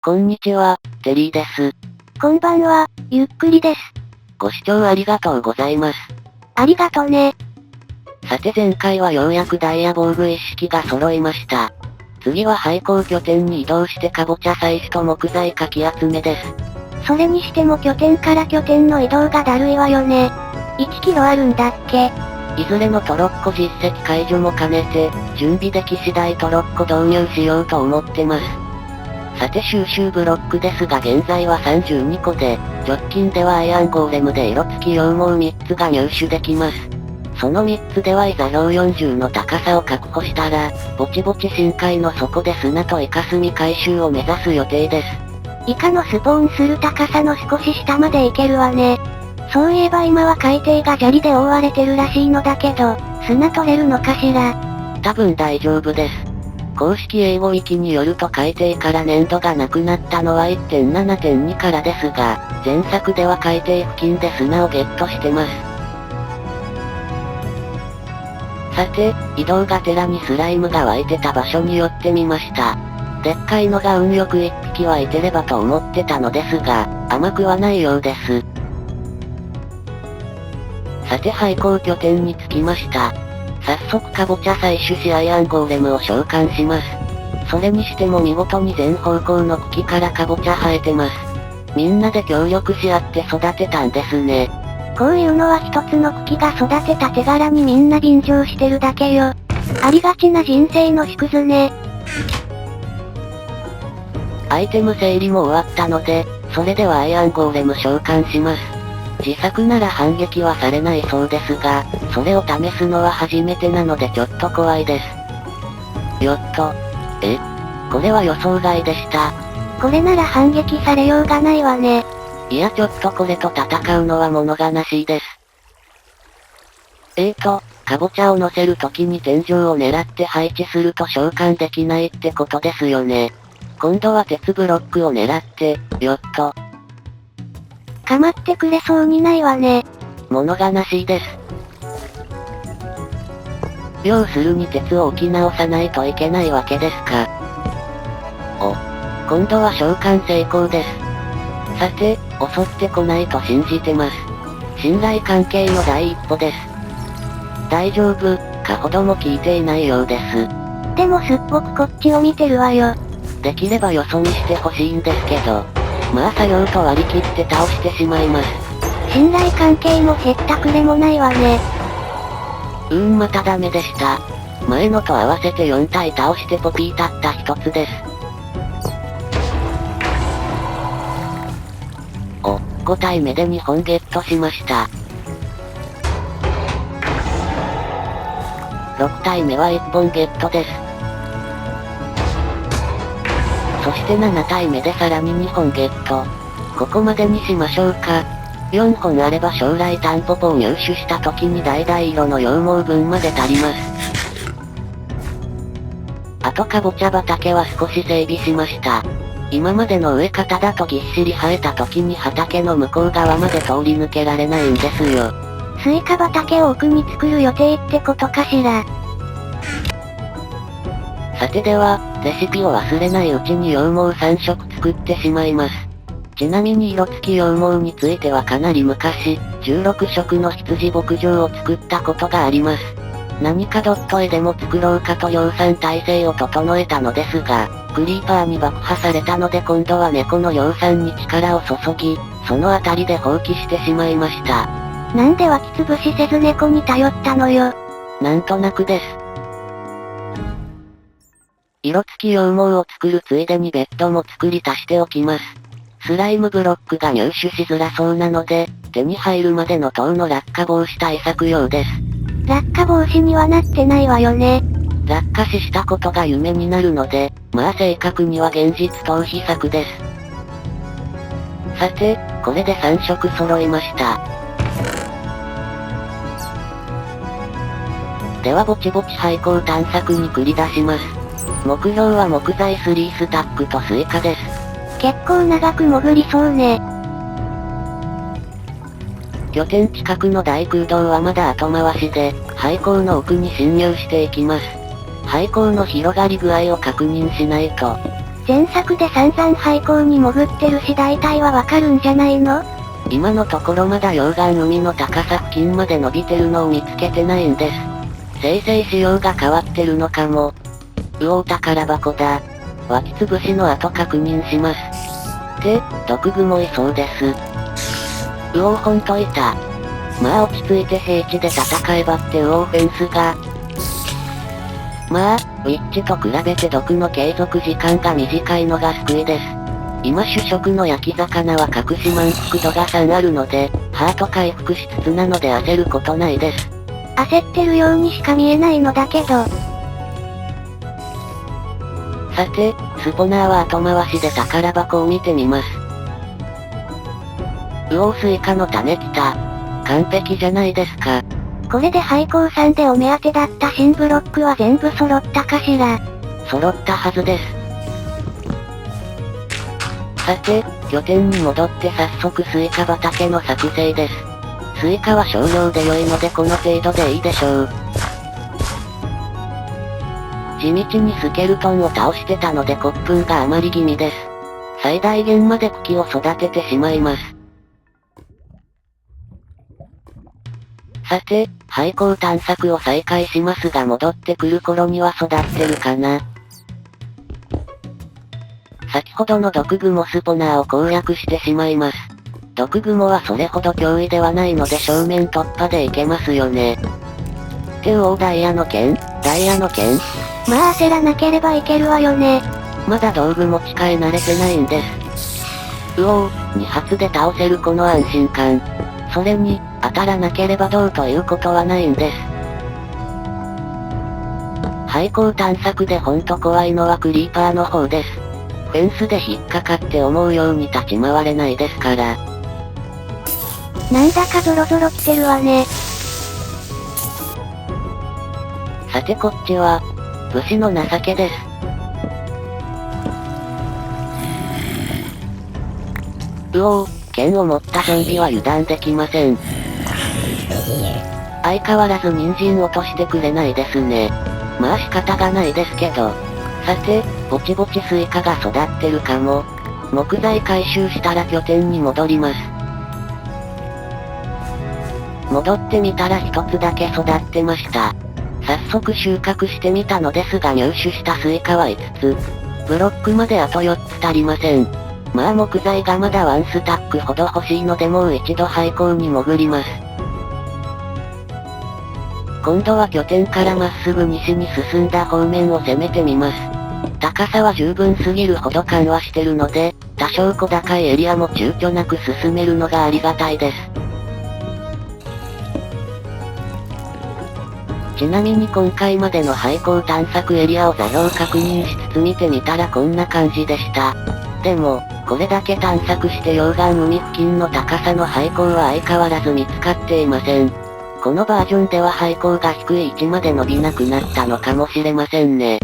こんにちは、テリーです。こんばんは、ゆっくりです。ご視聴ありがとうございます。ありがとね。さて前回はようやくダイヤ防具一式が揃いました。次は廃校拠点に移動してカボチャ採取と木材かき集めです。それにしても拠点から拠点の移動がだるいわよね。1キロあるんだっけ？いずれのトロッコ実績解除も兼ねて、準備でき次第トロッコ導入しようと思ってます。さて収集ブロックですが現在は32個で、直近ではアイアンゴーレムで色付き羊毛3つが入手できます。その3つではいざ140の高さを確保したら、ぼちぼち深海の底で砂とイカスミ回収を目指す予定です。イカのスポーンする高さの少し下まで行けるわね。そういえば今は海底が砂利で覆われてるらしいのだけど、砂取れるのかしら？多分大丈夫です。公式英語ウィキによると海底から粘土がなくなったのは 1.7.2 からですが、前作では海底付近で砂をゲットしてます。さて、移動がてらにスライムが湧いてた場所に寄ってみました。でっかいのが運よく1匹はいてればと思ってたのですが、甘くはないようです。さて廃校拠点に着きました。早速カボチャ採取しアイアンゴーレムを召喚します。それにしても見事に全方向の茎からカボチャ生えてます。みんなで協力し合って育てたんですね。こういうのは一つの茎が育てた手柄にみんな便乗してるだけよ。ありがちな人生の縮図ね。アイテム整理も終わったので、それではアイアンゴーレム召喚します。自作なら反撃はされないそうですが、それを試すのは初めてなのでちょっと怖いです。よっと。これは予想外でした。これなら反撃されようがないわね。いやちょっとこれと戦うのは物悲しいです。カボチャを乗せるときに天井を狙って配置すると召喚できないってことですよね。今度は鉄ブロックを狙って、よっと。構ってくれそうにないわね。物悲しいです。要するに鉄を置き直さないといけないわけですか。今度は召喚成功です。さて、襲ってこないと信じてます。信頼関係の第一歩です。大丈夫、かほども聞いていないようです。でもすっごくこっちを見てるわよ。できればよそ見してほしいんですけど。まあ作業と割り切って倒してしまいます。信頼関係もへったくれもないわね。またダメでした。前のと合わせて4体倒してポピーたった一つです。5体目で2本ゲットしました。6体目は1本ゲットです。そして7体目でさらに2本ゲット。ここまでにしましょうか。4本あれば将来タンポポを入手した時に橙色の羊毛分まで足ります。あとカボチャ畑は少し整備しました。今までの植え方だとぎっしり生えた時に畑の向こう側まで通り抜けられないんですよ。スイカ畑を奥に作る予定ってことかしら。さてでは、レシピを忘れないうちに羊毛3色作ってしまいます。ちなみに色付き羊毛についてはかなり昔、16色の羊牧場を作ったことがあります。何かドット絵でも作ろうかと量産体制を整えたのですが、クリーパーに爆破されたので今度は猫の量産に力を注ぎ、そのあたりで放棄してしまいました。なんで湧き潰しせず猫に頼ったのよ。なんとなくです。色付き羊毛を作るついでにベッドも作り足しておきます。スライムブロックが入手しづらそうなので、手に入るまでの塔の落下防止対策用です。落下防止にはなってないわよね。落下死したことが夢になるので、まあ正確には現実逃避策です。さて、これで3色揃いました。ではぼちぼち廃校探索に繰り出します。目標は木材3スタックとスイカです。結構長く潜りそうね。拠点近くの大空洞はまだ後回しで、廃校の奥に侵入していきます。廃校の広がり具合を確認しないと。前作で散々廃校に潜ってるし大体はわかるんじゃないの？今のところまだ溶岩海の高さ付近まで伸びてるのを見つけてないんです。生成仕様が変わってるのかも。宝箱だ。湧き潰しの後確認します。毒具もいそうです。ほんといた。まあ落ち着いて平地で戦えばってフェンスが。まあ、ウィッチと比べて毒の継続時間が短いのが救いです。今主食の焼き魚は隠し満腹度が3あるので、ハート回復しつつなので焦ることないです。焦ってるようにしか見えないのだけど。さて、スポナーは後回しで宝箱を見てみます。スイカの種来た。完璧じゃないですか。これで廃校さんでお目当てだった新ブロックは全部揃ったかしら。揃ったはずです。さて、拠点に戻って早速スイカ畑の作成です。スイカは少量で良いのでこの程度でいいでしょう。地道にスケルトンを倒してたので骨粉が余り気味です。最大限まで茎を育ててしまいます。さて、廃校探索を再開しますが戻ってくる頃には育ってるかな。先ほどの毒グモスポナーを攻略してしまいます。毒グモはそれほど脅威ではないので正面突破でいけますよね。ダイヤの剣まあ焦らなければいけるわよね。まだ道具持ち替え慣れてないんです。2発で倒せるこの安心感。それに、当たらなければどうということはないんです。廃校探索でほんと怖いのはクリーパーの方です。フェンスで引っかかって思うように立ち回れないですから。なんだかゾロゾロ来てるわね。さてこっちは、武士の情けです。剣を持ったゾンビは油断できません。相変わらず人参落としてくれないですね。まあ仕方がないですけど。さて、ぼちぼちスイカが育ってるかも。木材回収したら拠点に戻ります。戻ってみたら一つだけ育ってました。早速収穫してみたのですが入手したスイカは5つ。ブロックまであと4つ足りません。まあ木材がまだワンスタックほど欲しいのでもう一度廃校に潜ります。今度は拠点からまっすぐ西に進んだ方面を攻めてみます。高さは十分すぎるほど緩和してるので、多少小高いエリアも躊躇なく進めるのがありがたいです。ちなみに今回までの廃校探索エリアを座標確認しつつ見てみたらこんな感じでした。でも、これだけ探索して溶岩海付近の高さの廃校は相変わらず見つかっていません。このバージョンでは廃校が低い位置まで伸びなくなったのかもしれませんね。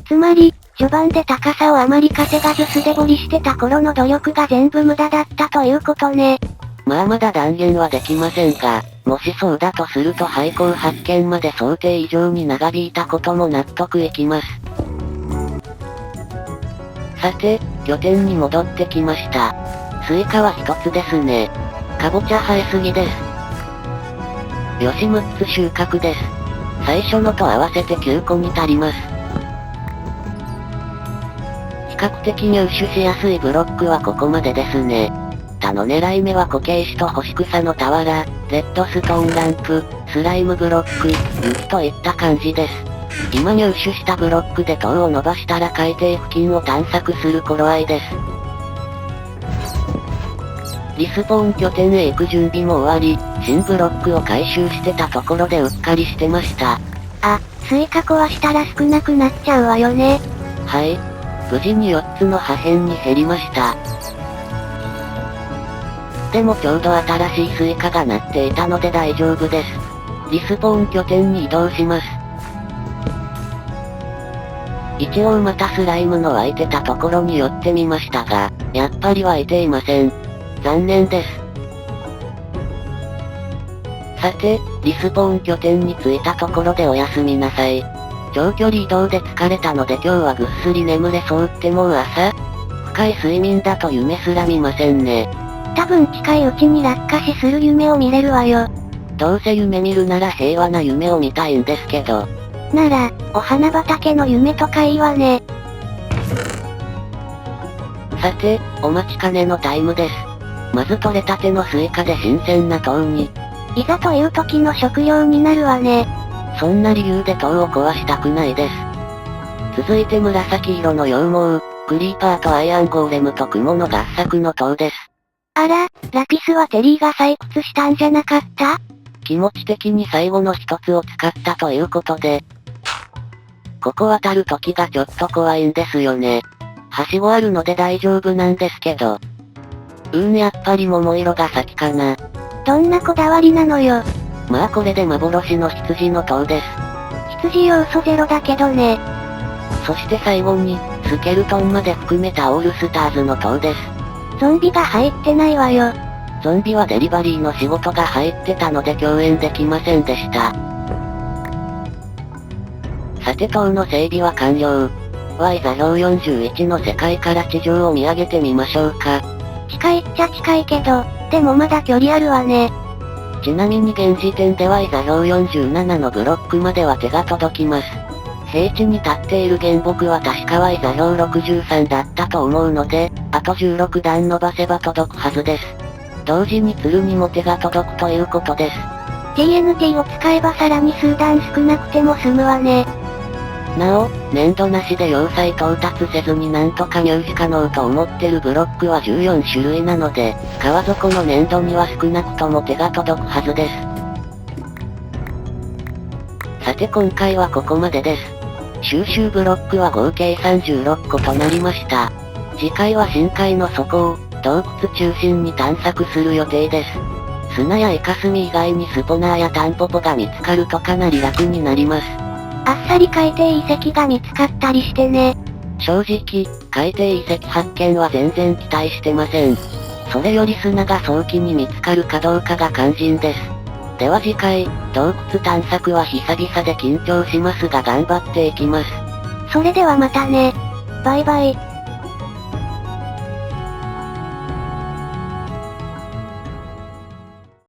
つまり、序盤で高さをあまり稼がず素で掘りしてた頃の努力が全部無駄だったということね。まあまだ断言はできませんが、もしそうだとすると廃校発見まで想定以上に長引いたことも納得いきます。さて、拠点に戻ってきました。スイカは一つですね。かぼちゃ生えすぎです。よし6つ収穫です。最初のと合わせて9個に足ります。比較的入手しやすいブロックはここまでですね。他の狙い目は固形石と干し草の俵、レッドストーンランプ、スライムブロック、雪といった感じです。今入手したブロックで塔を伸ばしたら海底付近を探索する頃合いです。リスポーン拠点へ行く準備も終わり、新ブロックを回収してたところでうっかりしてました。あ、スイカ壊したら少なくなっちゃうわよね。はい。無事に4つの破片に減りました。でもちょうど新しいスイカが鳴っていたので大丈夫です。リスポーン拠点に移動します。一応またスライムの湧いてたところに寄ってみましたが、やっぱり湧いていません。残念です。さて、リスポーン拠点に着いたところでおやすみなさい。長距離移動で疲れたので今日はぐっすり眠れそうってもう朝深い睡眠だと夢すら見ませんね。多分近いうちに落下死する夢を見れるわよ。どうせ夢見るなら平和な夢を見たいんですけど。なら、お花畑の夢とかいいわね。さて、お待ちかねのタイムです。まず採れたてのスイカで新鮮な糖に。いざという時の食料になるわね。そんな理由で糖を壊したくないです。続いて紫色の羊毛、クリーパーとアイアンゴーレムと雲の合作の塔です。あら、ラピスはテリーが採掘したんじゃなかった？気持ち的に最後の一つを使ったということで。ここ渡る時がちょっと怖いんですよね。はしごあるので大丈夫なんですけど。やっぱり桃色が先かな。どんなこだわりなのよ。まあこれで幻の羊の塔です。羊要素ゼロだけどね。そして最後に、スケルトンまで含めたオールスターズの塔です。ゾンビが入ってないわよ。ゾンビはデリバリーの仕事が入ってたので共演できませんでした。さて塔の整備は完了。Y 座標41の世界から地上を見上げてみましょうか。近いっちゃ近いけど、でもまだ距離あるわね。ちなみに現時点で Y 座標47のブロックまでは手が届きます。平地に立っている原木は確か Y 座標63だったと思うので、あと16段伸ばせば届くはずです。同時に鶴にも手が届くということです。TNT を使えばさらに数段少なくても済むわね。なお、粘土なしで要塞到達せずになんとか入手可能と思ってるブロックは14種類なので、川底の粘土には少なくとも手が届くはずです。さて今回はここまでです。収集ブロックは合計36個となりました。次回は深海の底を、洞窟中心に探索する予定です。砂やイカスミ以外にスポナーやタンポポが見つかるとかなり楽になります。あっさり海底遺跡が見つかったりしてね。正直、海底遺跡発見は全然期待してません。それより砂が早期に見つかるかどうかが肝心です。では次回、洞窟探索は久々で緊張しますが頑張っていきます。それではまたね。バイバイ。